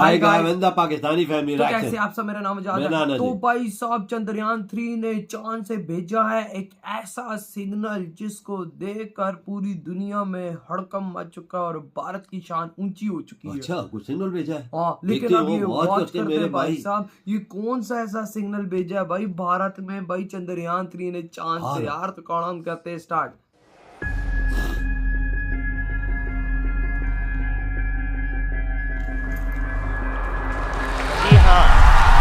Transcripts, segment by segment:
Hi guys, when the Pakistani family तो reaction. कैसे आप सब, मेरा नाम आजाद मेरा है। नाम तो है। भाई साहब चंद्रयान 3 ने चांद से भेजा है एक ऐसा सिग्नल जिसको देखकर पूरी दुनिया में हड़कंप मच चुका है और भारत की शान ऊंची हो चुकी है। अच्छा, कुछ सिग्नल भेजा है। हाँ, लेकिन देखते अब हो, ये वॉच वॉच करते हैं करते मेरे हैं भाई भाई। साहब, ये कौन सा ऐसा सिग्नल भेजा है भाई भारत में। भाई चंद्रयान 3 ने चांद हाँ से ना। यार, तो कौन करते स्टार्ट। जी हाँ,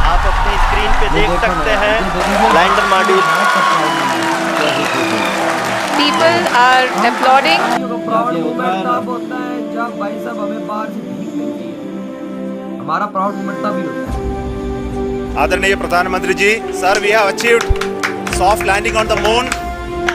आप अपनी स्क्रीन पे देख सकते हैं lander module. People are applauding. Proud moment तब होता है जब भाई साहब हमें बाहर से भीख मिलती है। हमारा प्राउड मोमेंट तभी होता है। आदरणीय प्रधानमंत्री ji, sir, we have achieved soft landing on the moon.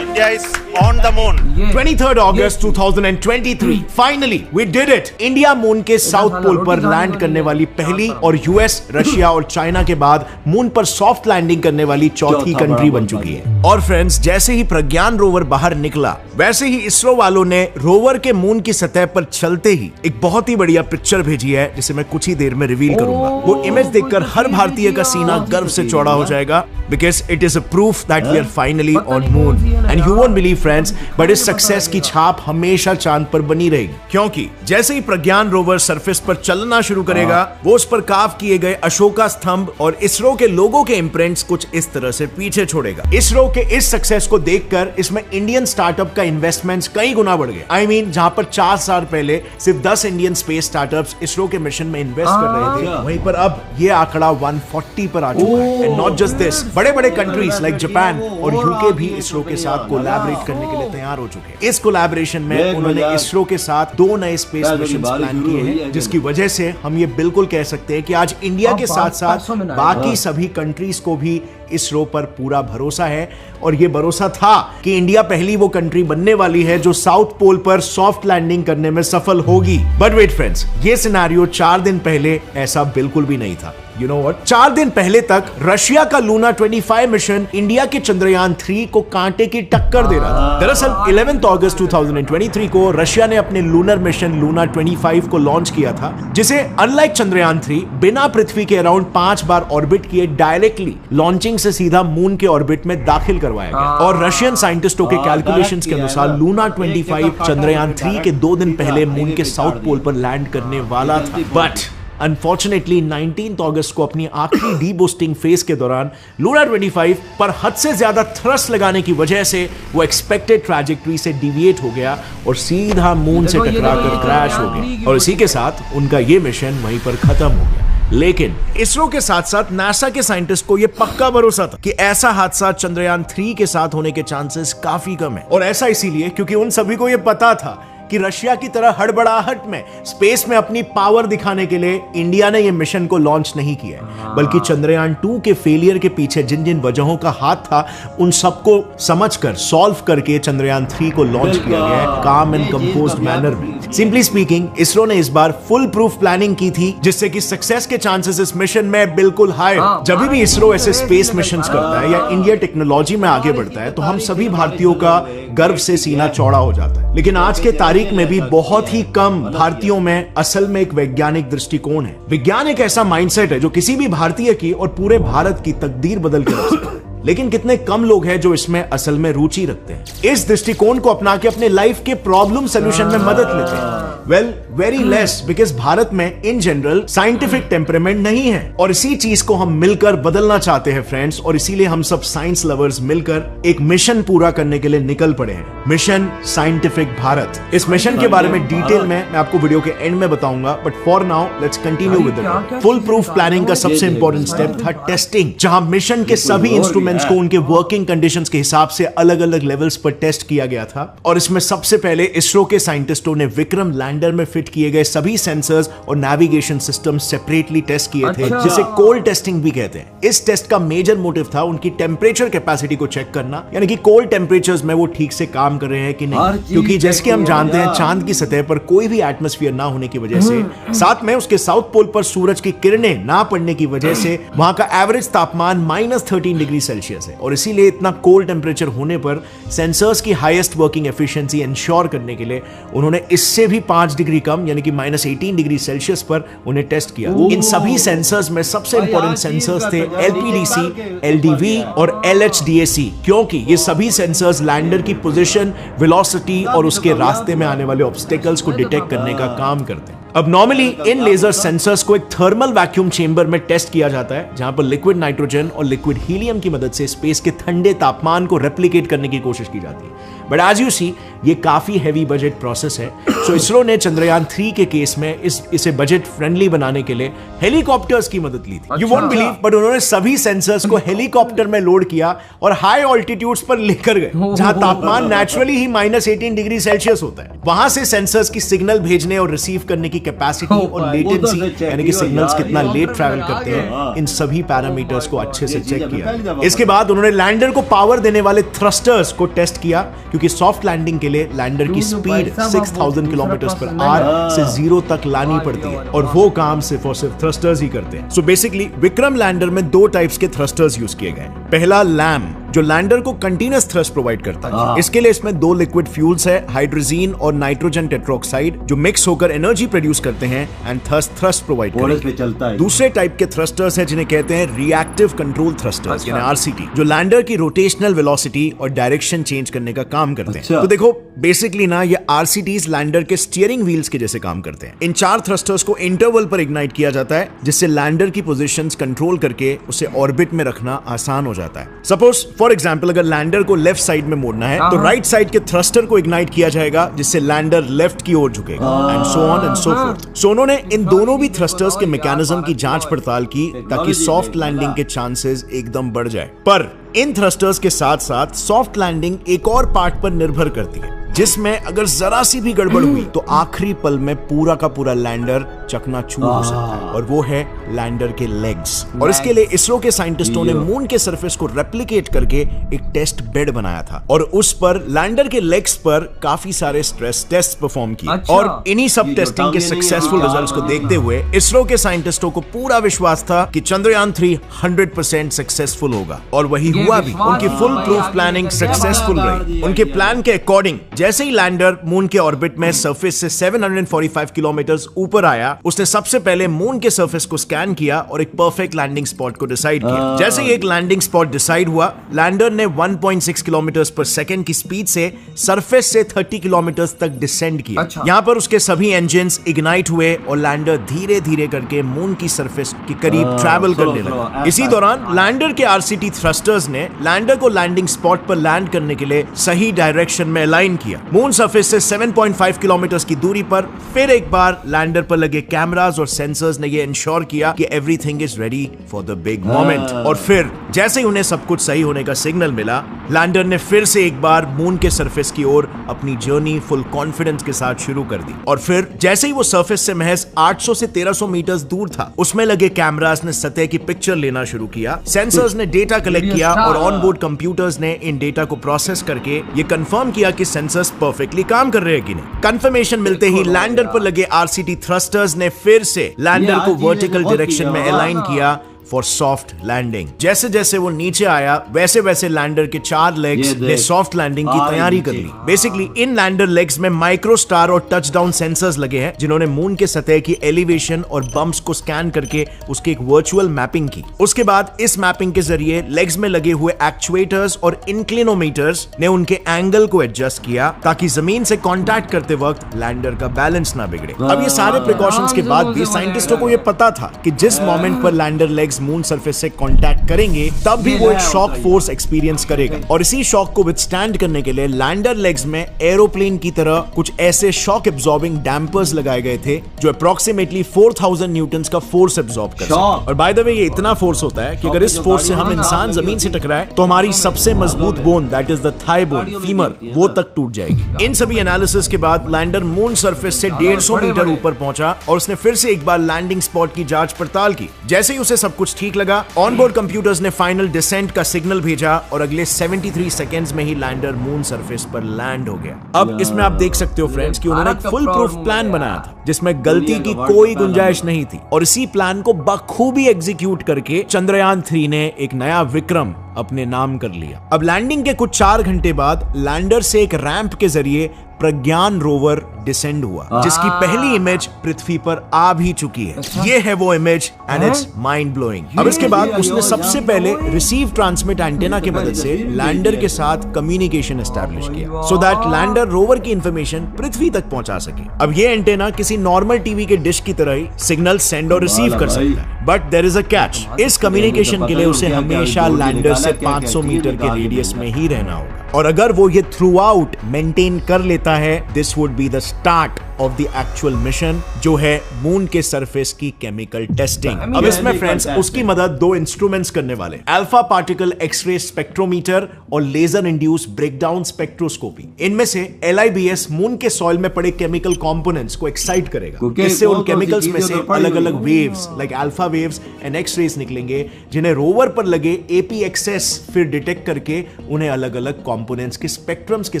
India is on the moon. 23rd August 2023 finally we did it. India moon के साउथ पोल पर लैंड करने वाली पहली और यूएस, रशिया और चाइना के बाद मून पर सॉफ्ट लैंडिंग करने वाली चौथी कंट्री बन चुकी है। और फ्रेंड्स, जैसे ही प्रज्ञान रोवर बाहर निकला, वैसे ही इसरो वालों ने रोवर के मून की सतह पर चलते ही एक बहुत ही बढ़िया पिक्चर भेजी है, जिसे मैं कुछ ही देर में रिवील करूंगा। वो इमेज देखकर हर भारतीय का सीना गर्व से चौड़ा हो जाएगा, because it is a proof that we are finally on moon. And you won't believe friends, but इस सक्सेस की छाप हमेशा चांद पर बनी रहेगी, क्योंकि जैसे ही प्रज्ञान रोवर सरफेस पर चलना शुरू करेगा, वो उस पर काव किए गए अशोका स्तंभ और इसरो के लोगों के इम्प्रिंट्स कुछ इस तरह से पीछे छोड़ेगा। इसरो के इस सक्सेस को देखकर इसमें इंडियन स्टार्टअप का इन्वेस्टमेंट्स कई गुना बढ़ गए। आई मीन, जहां पर 4 साल पहले सिर्फ 10 इंडियन स्पेस स्टार्टअप्स इसरो के मिशन में इन्वेस्ट कर रहे थे, वहीं पर अब ये आंकड़ा 140 पर आ चुका है। एंड नॉट जस्ट दिस, बड़े बड़े कंट्रीज लाइक जापान और यूके भी इसरो के साथ कोलैबोरेट करने के लिए तैयार हो चुके हैं। इस कोलैबोरेशन में उन्होंने इसरो के साथ 2 नए स्पेस मिशन प्लान किए हैं, जिसकी वजह से हम ये बिल्कुल कह सकते हैं कि आज इंडिया के साथ साथ बाकी सभी कंट्रीज को भी इसरो पर पूरा भरोसा है। और ये भरोसा था कि इंडिया पहली वो कंट्री बनने वाली है जो साउथ पोल पर सॉफ्ट लैंडिंग करने में सफल होगी। बट वेट फ्रेंड्स, ये सिनेरियो 4 दिन पहले ऐसा बिल्कुल भी नहीं था। You know what? 4 दिन पहले तक रशिया का लूना 25 मिशन इंडिया के चंद्रयान 3 को कांटे की टक्कर दे रहा था। दरअसल 11 अगस्त 2023 को रशिया ने अपने लूनर मिशन लूना 25 को लॉन्च किया था, जिसे अनलाइक चंद्रयान 3 बिना पृथ्वी के अराउंड 5 बार ऑर्बिट किए डायरेक्टली लॉन्चिंग से सीधा मून के ऑर्बिट में दाखिल करवाया गया। और रशियन साइंटिस्टों के कैलकुलेशंस के अनुसार लूना 25 चंद्रयान 3 के 2 दिन पहले मून के साउथ पोल पर लैंड करने वाला था। बट अनफॉर्चुनेटली 19 अगस्त को अपनी आखिरी डीबूस्टिंग फेज के दौरान लूना 25 पर हद से ज्यादा थ्रस्ट लगाने की वजह से वो एक्सपेक्टेड ट्रैजेक्टरी से डिविएट हो गया और सीधा मून से टकराकर क्रैश हो गया। और इसी के साथ उनका ये मिशन वहीं पर खत्म हो गया। लेकिन इसरो के साथ साथ नासा के साइंटिस्ट को यह पक्का भरोसा था कि ऐसा हादसा चंद्रयान 3 के साथ होने के चांसेस काफी कम है। और ऐसा इसीलिए क्योंकि उन सभी को यह पता था कि रशिया की तरह हड़बड़ाहट में स्पेस में अपनी पावर दिखाने के लिए इंडिया ने यह मिशन को लॉन्च नहीं किया, बल्कि चंद्रयान 2 के फेलियर के पीछे जिन जिन वजहों का हाथ था, उन सबको समझकर सॉल्व करके चंद्रयान 3 को लॉन्च किया गया है काम एंड कंपोज्ड मैनर में। सिंपली स्पीकिंग, इसरो ने इस बार फुल प्रूफ प्लानिंग की थी, जिससे कि सक्सेस के चांसेस इस मिशन में बिल्कुल हाई। जब भी इसरो ऐसे स्पेस मिशन करता है या इंडिया टेक्नोलॉजी में आगे बढ़ता है, तो हम सभी भारतीयों का गर्व से सीना चौड़ा हो जाता है। लेकिन आज के तारीख में भी बहुत ही कम भारतीयों में असल में एक वैज्ञानिक दृष्टिकोण है। विज्ञान एक ऐसा माइंडसेट है जो किसी भी भारतीय की और पूरे भारत की तकदीर बदल कर रख सकता है। लेकिन कितने कम लोग हैं जो इसमें असल में रुचि रखते हैं, इस दृष्टिकोण को अपना के अपने लाइफ के प्रॉब्लम सोल्यूशन में मदद लेते हैं। Well, very less, because Bharat में इन जनरल साइंटिफिक टेम्परामेंट नहीं है, और इसी चीज को हम मिलकर बदलना चाहते हैं फ्रेंड्स। और इसीलिए हम सब साइंस लवर्स मिलकर एक मिशन पूरा करने के लिए निकल पड़े हैं, मिशन साइंटिफिक भारत। इस मिशन के बारे में डिटेल में मैं आपको वीडियो के एंड में बताऊंगा, but for now let's continue with it. Full proof planning का सबसे इंपॉर्टेंट स्टेप था टेस्टिंग, जहां मिशन के सभी इंस्ट्रूमेंट्स को उनके वर्किंग कंडीशंस के हिसाब से अलग अलग लेवल्स पर टेस्ट किया गया था। और इसमें सबसे पहले इसरो के साइंटिस्टों ने विक्रम लैंडर में फिट किए गए सभी सेंसर्स और नेविगेशन सिस्टम सेपरेटली टेस्ट किए थे, जिसे कोल्ड टेस्टिंग भी कहते हैं। इस टेस्ट का मेजर मोटिव था उनकी टेम्परेचर कैपेसिटी को चेक करना, यानी कि कोल्ड टेम्परेचर्स में वो ठीक से काम कर रहे हैं कि नहीं, क्योंकि जैसे कि हम जानते हैं चांद की सतह पर कोई भी एटमॉस्फेयर ना होने की वजह से, साथ में उसके साउथ पोल पर सूरज की किरणें ना पड़ने की वजह से वहां का एवरेज तापमान -13 डिग्री सेल्सियस है। और इसीलिए इतना कोल्ड टेम्परेचर होने पर सेंसर्स की हाईएस्ट वर्किंग एफिशिएंसी इंश्योर करने के लिए उन्होंने इससे भी 5 5 डिग्री कम यानी कि -18 डिग्री सेल्सियस पर उन्हें टेस्ट किया। इन सभी सेंसर्स में सबसे इंपॉर्टेंट सेंसर्स थे LPDC, LDV और LHDAC, क्योंकि ये सभी सेंसर्स लैंडर की पोजीशन, वेलोसिटी और उसके रास्ते में आने वाले ऑब्स्टिकल्स को डिटेक्ट करने का काम करते हैं। अब नॉर्मली इन लेजर सेंसर्स को एक थर्मल वैक्यूम चेंबर में टेस्ट किया जाता है, जहां पर लिक्विड नाइट्रोजन और लिक्विड हीलियम की मदद से स्पेस के ठंडे तापमान को रेप्लिकेट करने की कोशिश की जाती है। बट एज यू सी, ये काफी हैवी बजट प्रोसेस है। सो इसरो ने चंद्रयान 3 के केस में इसे बजट फ्रेंडली बनाने के लिए हेलीकॉप्टर्स की मदद ली थी। यू वोंट बिलीव, बट उन्होंने सभी सेंसर्स को हेलीकॉप्टर में लोड किया और हाई ऑल्टीट्यूड्स पर लेकर गए, जहां तापमान नेचुरली ही -18 डिग्री सेल्सियस होता है। वहां से सेंसर्स की सिग्नल भेजने और रिसीव करने की कैपेसिटी और लेटेंसी, यानी कि सिग्नल्स कितना लेट ट्रैवल करते हैं, इन सभी पैरामीटर्स को अच्छे से चेक किया। इसके बाद उन्होंने लैंडर को पावर देने वाले थ्रस्टर्स को टेस्ट किया, क्योंकि सॉफ्ट लैंडिंग के लिए लैंडर की स्पीड 6000 किलोमीटर पर आवर से 0 तक लानी पड़ती है, और वो काम सिर्फ और सिर्फ थ्रस्टर्स ही करते हैं। सो बेसिकली विक्रम लैंडर में 2 टाइप्स के थ्रस्टर्स यूज किए गए। पहला लैम, जो लैंडर को कंटीन्यूअस थ्रस्ट प्रोवाइड करता है। इसके लिए इसमें 2 लिक्विड फ्यूल्स है, हाइड्रोजीन और नाइट्रोजन टेट्रोक्साइड, जो मिक्स होकर एनर्जी प्रोड्यूस करते हैं एंड थ्रस्ट प्रोवाइड करते हैं। दूसरे टाइप के थ्रस्टर्स हैं जिन्हें कहते हैं रिएक्टिव कंट्रोल थ्रस्टर्स, यानी RCT, जो लैंडर की रोटेशनल वेलोसिटी और डायरेक्शन चेंज करने का काम करते हैं। तो देखो बेसिकली ना, ये RCTs लैंडर के स्टीयरिंग व्हील्स के जैसे काम करते हैं। इन 4 थ्रस्टर्स को इंटरवल पर इग्नाइट किया जाता है, जिससे लैंडर की पोजीशंस कंट्रोल करके उसे ऑर्बिट में रखना आसान हो जाता है। सपोज फॉर एग्जांपल, अगर लैंडर को लेफ्ट साइड में मोड़ना है तो राइट साइड के थ्रस्टर को इग्नाइट किया जाएगा, जिससे लैंडर लेफ्ट की ओर झुकेगा, and so on and so forth. So उन्होंने इन दोनों भी थ्रस्टर्स के मैकेनिज्म की जांच पड़ताल की, ताकि सॉफ्ट लैंडिंग के चांसेस एकदम बढ़ जाए। पर इन थ्रस्टर्स के साथ साथ सॉफ्ट लैंडिंग एक और पार्ट पर निर्भर करती है, जिसमें अगर जरा सी भी गड़बड़ हुई तो आखिरी पल में पूरा का पूरा लैंडर चकनाचूर हो सकता है, और वो है लैंडर के लेग्स। और इसके लिए इसरो के साइंटिस्टों ने मून के सरफेस को रेप्लिकेट करके एक टेस्ट बेड बनाया था, और उस पर लैंडर के लेग्स पर काफी सारे स्ट्रेस टेस्ट परफॉर्म किए। और इन्हीं सब टेस्टिंग के सक्सेसफुल रिजल्ट्स को देखते हुए इसरो के साइंटिस्टों को पूरा विश्वास था कि चंद्रयान 3 100% सक्सेसफुल होगा, और वही हुआ भी। उनकी फुल प्रूफ प्लानिंग सक्सेसफुल रही। उनके प्लान के अकॉर्डिंग जैसे ही लैंडर मून के ऑर्बिट में सरफेस से 745 किलोमीटर ऊपर आया, उसने सबसे पहले मून के सरफेस को स्कैन किया और एक परफेक्ट लैंडिंग स्पॉट को डिसाइड किया। जैसे ही एक लैंडिंग स्पॉट डिसाइड हुआ, लैंडर ने 1.6 किलोमीटर पर सेकंड की स्पीड से सरफेस से 30 किलोमीटर तक डिसेंड किया। यहाँ पर उसके सभी इंजन्स इग्नाइट हुए और लैंडर धीरे धीरे करके मून की सरफेस के करीब ट्रैवल करने लगा। इसी दौरान लैंडर के RCT थ्रस्टर्स ने लैंडर को लैंडिंग स्पॉट पर लैंड करने के लिए सही डायरेक्शन में अलाइन किया। मून सरफेस से 7.5 किलोमीटर की दूरी पर फिर एक बार लैंडर पर लगे कैमरास और सेंसर्स ने यह इंश्योर किया कि everything is ready for the big moment. और फिर जैसे ही उन्हें सब कुछ सही होने का सिग्नल मिला, लैंडर ने फिर से एक बार मून के सरफेस की ओर अपनी जर्नी फुल कॉन्फिडेंस के साथ शुरू कर दी। और फिर जैसे ही वो सरफेस से महज 800 से 1300 मीटर दूर था, उसमें लगे कैमरास ने सतह की पिक्चर लेना शुरू किया, सेंसर्स ने डेटा कलेक्ट किया, और ऑनबोर्ड कंप्यूटर्स ने इन डेटा को प्रोसेस करके ये कंफर्म किया कि सेंसर्स परफेक्टली काम कर रहे हैं कि नहीं। कंफर्मेशन मिलते ही लैंडर पर लगे RCT थ्रस्टर्स ने फिर से लैंडर को वर्टिकल डायरेक्शन में अलाइन किया फॉर सॉफ्ट लैंडिंग। जैसे जैसे वो नीचे आया, वैसे वैसे लैंडर के 4 लेग्स ने सॉफ्ट लैंडिंग की तैयारी कर ली। बेसिकली इन लैंडर लेग्स में माइक्रो स्टार और टचडाउन सेंसर्स लगे हैं, जिन्होंने मून के सतह की एलिवेशन और बम्प्स को स्कैन करके उसकी एक वर्चुअल मैपिंग की। उसके बाद इस मैपिंग के जरिए लेग्स में लगे हुए एक्चुएटर्स और इंक्लिनोमीटर्स ने उनके एंगल को एडजस्ट किया, ताकि जमीन से कॉन्टैक्ट करते वक्त लैंडर का बैलेंस ना बिगड़े। अब ये सारे प्रिकॉशंस के बाद भी साइंटिस्टों को ये पता था कि जिस मोमेंट पर लैंडर लेग्स मून सरफेस से कांटेक्ट करेंगे, तब भी वो एक शॉक फोर्स एक्सपीरियंस करेगा। और इसी शॉक को विथस्टैंड करने के लिए लैंडर लेग्स में एरोप्लेन की तरह कुछ ऐसे शॉक एब्जॉर्बिंग डैम्पर्स लगाए गए थे, जो अप्रोक्सीमेटली 4000 न्यूटन्स का फोर्स एब्जॉर्ब कर सकते हैं। और बाय द वे ये इतना फोर्स होता है कि अगर इस फोर्स से हम इंसान जमीन से टकराए तो हमारी सबसे मजबूत bone, that is the thigh bone, femur, वो तक टूट जाएगी। इन सभी एनालिसिस के बाद लैंडर मून सरफेस से 150 मीटर ऊपर पहुंचा, और उसने फिर से एक बार लैंडिंग स्पॉट की जांच पड़ताल की। जैसे ही उसे सब कुछ ठीक लगा, ऑनबोर्ड कंप्यूटर्स ने फाइनल डिसेंट का सिग्नल भेजा, और अगले 73 सेकेंड्स में ही लैंडर मून सरफेस पर लैंड हो गया। अब इसमें आप देख सकते हो फ्रेंड्स कि उन्होंने एक फुल प्रूफ प्लान बनाया था, जिसमें गलती की कोई गुंजाइश नहीं थी, और इसी प्लान को बखूबी एग्जीक्यूट करके चंद्रयान 3 ने एक नया विक्रम अपने नाम कर लिया। अब लैंडिंग के कुछ 4 घंटे बाद लैंडर से एक रैंप के जरिए प्रज्ञान रोवर डिसेंड हुआ, जिसकी पहली इमेज पृथ्वी पर आ भी चुकी है। ये है वो image and it's mind blowing. अब इसके बाद उसने सबसे पहले रिसीव ट्रांसमिट एंटेना की मदद से लैंडर के साथ कम्युनिकेशन एस्टैब्लिश किया, सो दैट लैंडर रोवर की इंफॉर्मेशन पृथ्वी तक पहुंचा सके। अब ये एंटेना किसी नॉर्मल टीवी के डिश की तरह ही सिग्नल सेंड और रिसीव कर सकता है, but there is a catch. इस कम्युनिकेशन के लिए उसे हमेशा लैंडर से 500 मीटर के रेडियस में ही रहना होगा, और अगर वो ये थ्रू आउट मेंटेन कर लेता है, this would be the start of the actual mission, जो है मून के सरफेस की केमिकल टेस्टिंग। अब इसमें फ्रेंड्स उसकी मदद दो इंस्ट्रूमेंट्स करने वाले, अल्फा पार्टिकल एक्सरे स्पेक्ट्रोमीटर और लेजर इंड्यूस ब्रेकडाउन स्पेक्ट्रोस्कोपी। इनमें से LIBS मून के सॉइल में पड़े केमिकल कंपोनेंट्स को एक्साइट करेगा। इससे उन केमिकल्स में से अलग अलग waves like alpha waves and X-rays निकलेंगे, जिन्हें रोवर पर लगे APXS फिर डिटेक्ट करके उन्हें अलग अलग कंपोनेंट्स के स्पेक्ट्रम्स के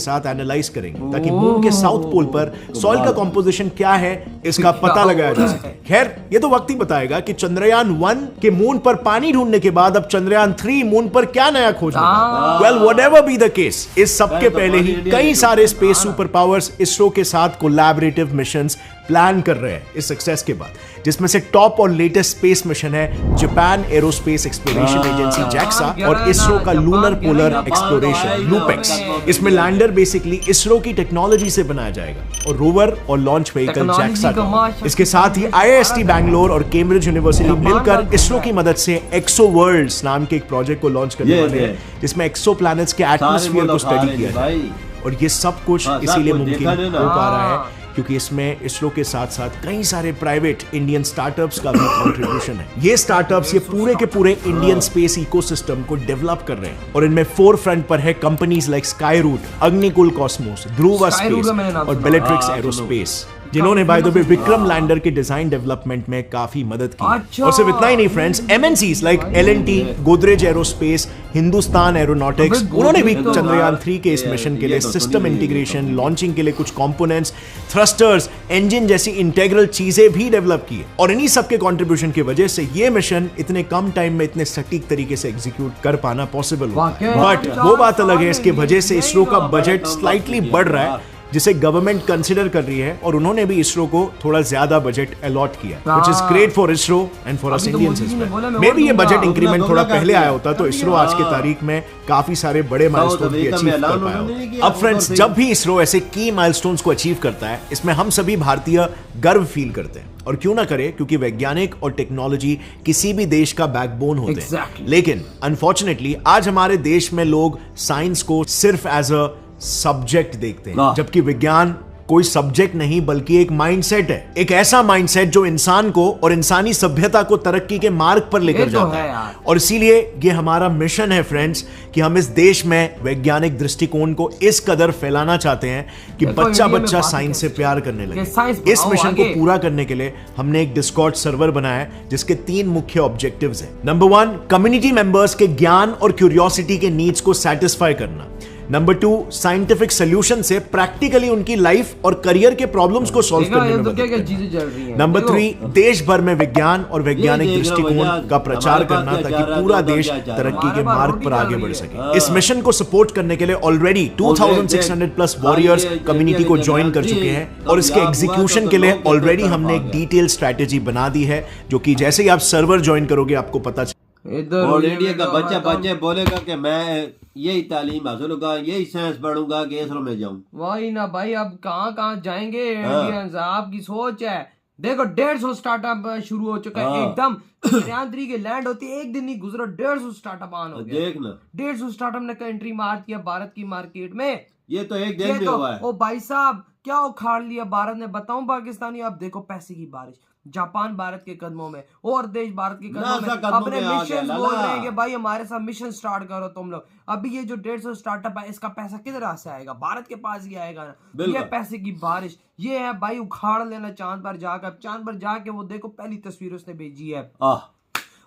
साथ एनालाइज करेंगे, ताकि मून के साउथ पोल पर सॉइल का कंपोजिशन क्या है इसका पता लगाया जा सके। खैर ये तो वक्त ही बताएगा कि चंद्रयान 1 के मून पर पानी ढूंढने के बाद अब चंद्रयान 3 मून पर क्या नया खोज होगा। Well whatever be the case, इस सब के पहले ही कई सारे स्पेस सुपर पावर्स इसरो के साथ कोलैबोरेटिव मिशंस प्लान कर रहे हैं इस सक्सेस के बाद, जिसमें से टॉप और लेटेस्ट स्पेस मिशन है Japan aerospace exploration agency JAXA और इसरो का लूनर पोलर एक्सप्लोरेशन लूपेक्स। इसमें लैंडर बेसिकली इसरो की टेक्नोलॉजी से बनाया जाएगा और रोवर और लॉन्च व्हीकल JAXA का। इसके साथ ही IIST बैंगलोर और कैम्ब्रिज यूनिवर्सिटी मिलकर इसरो की मदद से एक्सो वर्ल्ड्स नाम के एक प्रोजेक्ट को लॉन्च करने वाले हैं, जिसमें एक्सो प्लैनेट्स के एटमॉस्फेयर को स्टडी किया जाए। और ये सब कुछ इसीलिए मुमकिन हो पा रहा है क्योंकि इसमें इसरो के साथ साथ कई सारे प्राइवेट इंडियन स्टार्टअप्स का भी कंट्रीब्यूशन है। ये स्टार्टअप्स ये पूरे के पूरे इंडियन स्पेस इकोसिस्टम को डेवलप कर रहे हैं, और इनमें फोर फ्रंट पर है companies like Skyroot, Agnikul Cosmos, Dhruva Space और बेलेट्रिक्स एरोस्पेस, जिन्होंने by the way Vikram lander के डिजाइन डेवलपमेंट में काफी मदद की। और सिर्फ इतना ही नहीं friends, MNCs like L&T, Godrej Aerospace, Hindustan Aeronautics, उन्होंने भी चंद्रयान 3 के इस मिशन के लिए सिस्टम इंटीग्रेशन, लॉन्चिंग के लिए कुछ कंपोनेंट्स, थ्रस्टर्स, इंजन जैसी इंटीग्रल चीजें भी डेवलप की है। और इन्हीं सबके कंट्रीब्यूशन की वजह से ये मिशन इतने कम टाइम में इतने सटीक तरीके से एग्जीक्यूट कर पाना पॉसिबल हुआ। बट वो बात अलग है, इसकी वजह से इसरो का बजट स्लाइटली बढ़ रहा है, जिसे गवर्नमेंट कंसिडर कर रही है, और उन्होंने भी इसरो को थोड़ा ज्यादा बजट अलॉट किया, which is great for ISRO and for us Indians as well. Maybe ये बजट इंक्रीमेंट थोड़ा पहले आया होता तो इसरो आज के तारीख में काफी सारे बड़े माइलस्टोन भी अचीव कर पाया होता। अब फ्रेंड्स, जब भी इसरो ऐसे की माइलस्टोन्स को अचीव करता है, इसमें हम सभी भारतीय गर्व फील करते हैं, और क्यों ना करें, क्योंकि वैज्ञानिक और टेक्नोलॉजी किसी भी देश का बैकबोन होते हैं। लेकिन अनफॉर्चुनेटली आज हमारे देश में लोग साइंस को सिर्फ एज अ सब्जेक्ट देखते हैं, जबकि विज्ञान कोई सब्जेक्ट नहीं बल्कि एक माइंडसेट है, एक ऐसा माइंडसेट जो इंसान को और इंसानी सभ्यता को तरक्की के मार्ग पर लेकर जाता है। और इसीलिए ये हमारा मिशन है फ्रेंड्स कि हम इस देश में वैज्ञानिक दृष्टिकोण को इस कदर फैलाना चाहते हैं कि बच्चा बच्चा साइंस से प्यार करने लगे। इस मिशन को पूरा करने के लिए हमने एक डिस्कॉर्ड सर्वर बनाया है, जिसके 3 मुख्य ऑब्जेक्टिव्स हैं। नंबर 1, कम्युनिटी मेंबर्स के ज्ञान और क्यूरियोसिटी के नीड्स को सेटिस्फाई करना। नंबर 2, साइंटिफिक सोल्यूशन से प्रैक्टिकली उनकी लाइफ और करियर के प्रॉब्लम्स को सॉल्व करने में मदद करना। नंबर 3, देश भर में विज्ञान और वैज्ञानिक दृष्टिकोण का प्रचार करना, ताकि पूरा देश तरक्की के मार्ग पर आगे बढ़ सके। इस मिशन को सपोर्ट करने के लिए ऑलरेडी 2600 प्लस वॉरियर्स कम्युनिटी को ज्वाइन कर चुके हैं, और इसके एग्जीक्यूशन के लिए ऑलरेडी हमने एक डिटेल स्ट्रैटेजी बना दी है, जो कि जैसे ही आप सर्वर ज्वाइन करोगे आपको पता ऑलरेडी का बच्चा बोलेगा कि मैं यही तालीम हासिल होगा, यही साइंस पढ़ूंगा कि इसरो में जाऊं। वही ना भाई, अब कहाँ जाएंगे इंडियंस। आपकी सोच है, देखो 150 स्टार्टअप शुरू हो चुका है एकदम। चंद्रयान 3 के लैंड होती है, एक दिन नहीं गुजरा 150 स्टार्टअप ऑन हो गया। देखना 150 स्टार्टअप ने एंट्री मार दिया भारत की मार्केट में। ये तो एक दिन में हुआ है। ओ भाई साहब, क्या उखाड़ लिया भारत ने, बताऊं पाकिस्तानी। अब देखो पैसे की बारिश, जापान भारत के कदमों में, और देश भारत के कदमों में अपने मिशन बोल रहे हैं कि भाई हमारे साथ मिशन स्टार्ट करो तुम लोग। अभी ये जो 150 स्टार्टअप है, इसका पैसा किधर से आएगा? भारत के पास ही आएगा ना। ये पैसे की बारिश, ये है भाई उखाड़ लेना चांद पर जाकर। चांद पर जाके वो देखो पहली तस्वीर उसने भेजी है,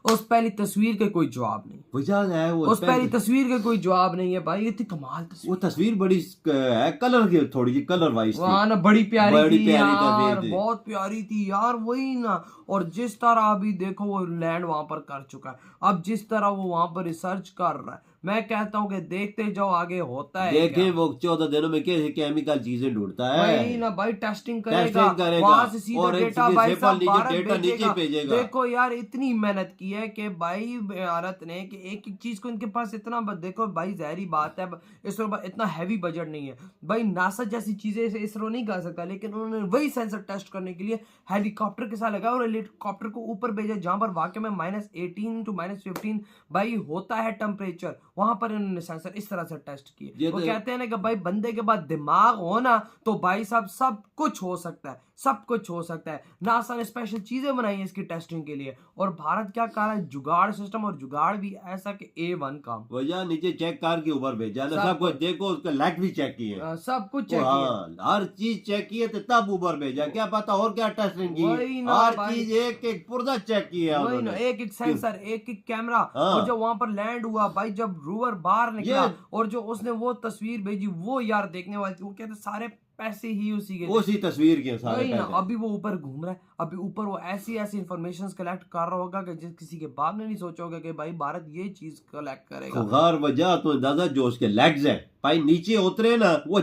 उस पहली तस्वीर के कोई जवाब नहीं। उस पहली तस्वीर के कोई जवाब नहीं है भाई। इतनी कमाल तस्वीर, वो तस्वीर बड़ी है, कलर की थोड़ी सी कलर वाइज वहाँ ना बड़ी प्यारी थी यार, बहुत प्यारी थी यार। वही ना, और जिस तरह अभी देखो वो लैंड वहां पर कर चुका है। अब जिस तरह वो वहां पर रिसर्च कर रहा है, मैं कहता हूँ कि देखते जाओ आगे होता है देखें क्या। वो 14 दिनों में कैसे केमिकल चीजें ढूंढता है। वही ना भाई, टेस्टिंग करेगा करेगा वहां से सीधा और डेटा इसके भाई सेफल साहब नीचे भारत डेटा नीचे भेजेगा। भेजेगा। देखो यार इतनी मेहनत की है कि भाई भारत ने कि एक एक चीज को इनके पास इतना देखो भाई जहरी बात है, इसरो इतना हैवी बजट नहीं है भाई। नासा जैसी चीजें इसरो नहीं कर सकता, लेकिन उन्होंने वही सेंसर टेस्ट करने के लिए हेलीकॉप्टर के साथ लगाया और हेलीकॉप्टर को ऊपर भेजा जहां पर वाकई में -18 to -15 भाई होता है टेम्परेचर, वहां पर इन्होंने सेंसर इस तरह से टेस्ट किए। वो कहते हैं ना कि भाई बंदे के पास दिमाग हो ना तो भाई साहब सब कुछ हो सकता है, सब कुछ हो सकता है। नासा ने स्पेशल चीजें बनाई हैं इसकी टेस्टिंग के लिए, और भारत क्या कर रहा है, जुगाड़ सिस्टम, और जुगाड़ भी ऐसा कि A1 काम। वजह नीचे चेक कर के ऊपर भेजा ना, सब कुछ देखो, उसका लेग भी चेक किए, सब कुछ चेक किया, हर चीज चेक किए थे तब ऊपर भेजा। क्या पता और क्या टेस्टिंग वही की, ना हर भाई। चीज एक एक पुर्जा चेक किया वही ना, उन्होंने। एक एक सेंसर, एक एक कैमरा, हाँ। और जब वहां पर लैंड हुआ भाई, जब रोवर बाहर निकला ये- और जो उसने वो तस्वीर भेजी वो यार देखने वाली थी। वो कहते सारे पैसे ही उसी के थे। उसी तस्वीर के सारे वही ना, पैसे। अभी वो ऊपर घूम रहा है, अभी ऊपर वो ऐसी ऐसी इंफॉर्मेशन कलेक्ट कर रहा होगा कि जिस किसी के बाप ने नहीं सोचा होगा कि भाई भारत ये चीज कलेक्ट करेगा। खुगार वजह तो दादा जो उसके लेग्स है भाई नीचे उतरे ना, वो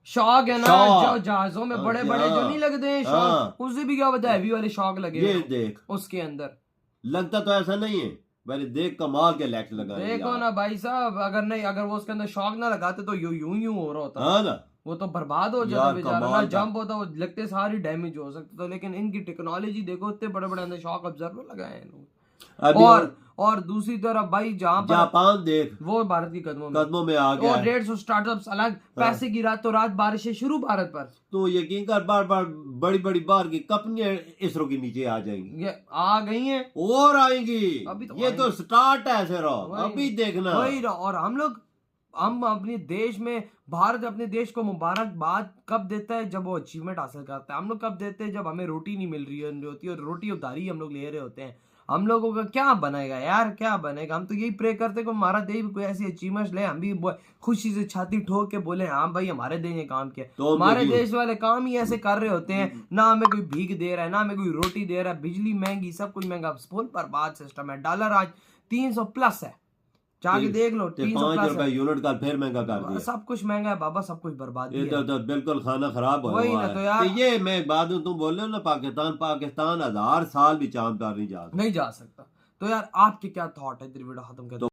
शॉक है ना, शॉक। जो जहाजों में बड़े बड़े जो नहीं लगते हैं शॉक, हाँ। उससे भी क्या पता हैवी वाले शॉक लगे ये हैं देख, उसके अंदर। लगता तो ऐसा नहीं है, मैंने देख कमाल के लेग्स लगाए देखो यार। ना भाई साहब, अगर नहीं, अगर वो उसके अंदर शॉक ना लगाते तो यूं हो रहा होता, हाँ ना, वो तो बर्बाद हो यार जाता बेचारा ना, कमाल था। जंप होता वो लगते सारी डैमेज हो सकता था। लेकिन इनकी टेक्नोलॉजी देखो, इतने बड़े बड़े अंदर शॉक ऑब्जर्वर लगाए हैं लोग। अभी और दूसरी तरफ भाई जहां पर जापान देख वो भारत की कदमों में आ गया और है। 150 स्टार्टअप्स अलग, पैसे की रातों रात बारिशें शुरू भारत पर। तो यकीन कर, बार बार बड़ी बड़ी बार की कंपनियां इसरो के नीचे आ जाएंगी, ये आ गई हैं, और आएंगी। अभी तो ये तो स्टार्ट है सिर्फ, वही- अभी देखना। वही रहा। और हम अपने देश में, भारत अपने देश को मुबारकबाद कब देता है, जब वो अचीवमेंट हासिल करता है। हम लोग कब देते हैं, जब हमें रोटी नहीं मिल रही होती है, और रोटी उधारी हम लोग ले रहे होते हैं। हम लोगों का क्या बनेगा यार, क्या बनेगा। हम तो यही प्रे करते कि हमारा देश भी कोई ऐसी अचीवमेंट ले, हम भी खुशी से छाती ठोक के बोले हाँ भाई हमारे देश ने काम किया। तो हमारे देश वाले काम ही ऐसे कर रहे होते हैं, ना हमें कोई भीख दे रहा है, ना हमें कोई रोटी दे रहा है, बिजली महंगी, सब कुछ महंगा, फुल बर्बाद सिस्टम है। डॉलर आज 300 प्लस है, जाके देख लो, 300 5 प्लस रुपए है। यूनिट का फिर महंगा कर दिया। सब कुछ महंगा है बाबा, सब कुछ बर्बादी ये है। तो बिल्कुल खाना खराब हो वही हुआ ना, है। तो यार- तो ये मैं एक बात हूं, तुम बोल रहे हो ना, पाकिस्तान 1000 साल भी चांद पर नहीं जा सकता। नहीं जा सकता। तो यार आपके क्या थॉट है, वीडियो खत्म कर